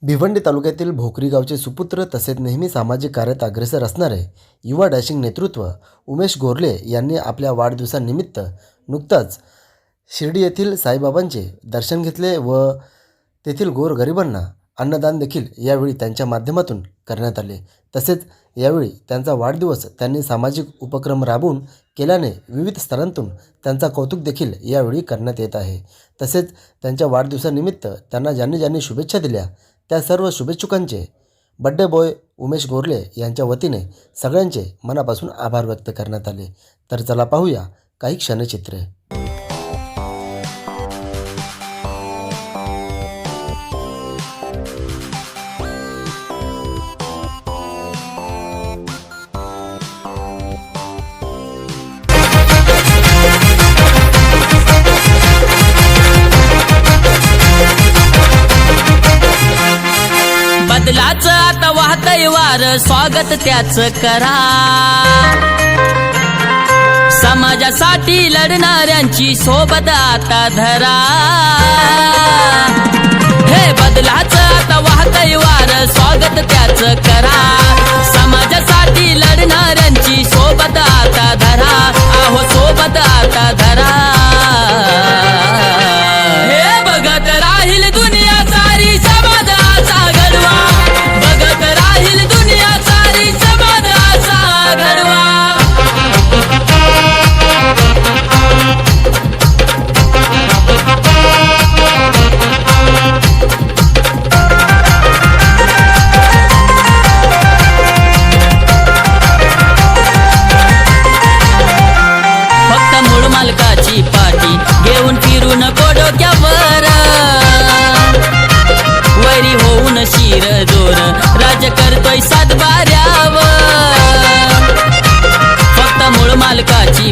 भिवंडी तालुक्यातील भोकरी गावचे सुपुत्र तसेच नेहमी सामाजिक कार्यात अग्रेसर असणारे युवा डॅशिंग नेतृत्व उमेश गोरले यांनी आपल्या वाढदिवसानिमित्त नुकताच शिर्डी येथील साईबाबांचे दर्शन घेतले व तेथील गोरगरिबांना अन्नदान देखील यावेळी त्यांच्या माध्यमातून करण्यात आले। तसेच यावेळी त्यांचा वाढदिवस त्यांनी सामाजिक उपक्रम राबवून केल्याने विविध स्तरांतून त्यांचा कौतुक देखील यावेळी करण्यात येत आहे। तसेच त्यांच्या वाढदिवसानिमित्त त्यांना ज्यांनी शुभेच्छा दिल्या त्या सर्व शुभेच्छुकांचे बड्डे बॉय उमेश गोरले यांच्या वतीने सगळ्यांचे मनापासून आभार व्यक्त करण्यात आले। तर चला पाहूया काही क्षणचित्रे। बदलाचं आता वाहतय वार, स्वागत त्याच करा। समाजासाठी लढणाऱ्यांची सोबत आता धरा। हे बदलाचं आता वाहतय वार, स्वागत त्याच करा। समाजासाठी लढणाऱ्यांची सोबत आता धरा। आहो सोबत आता धरा। हे बघत राहील दुनिया सारी समाजाचा घडवा। बघत राहील दुनिया सारी समाजाचा घडवा। फक्त मूळ मालकाची पाठी घेऊन फिरू नको डोक्यावर। वैरी होऊन शिर जोर राज करतोय सातबाऱ्यावर। फक्त मूळ मालकाची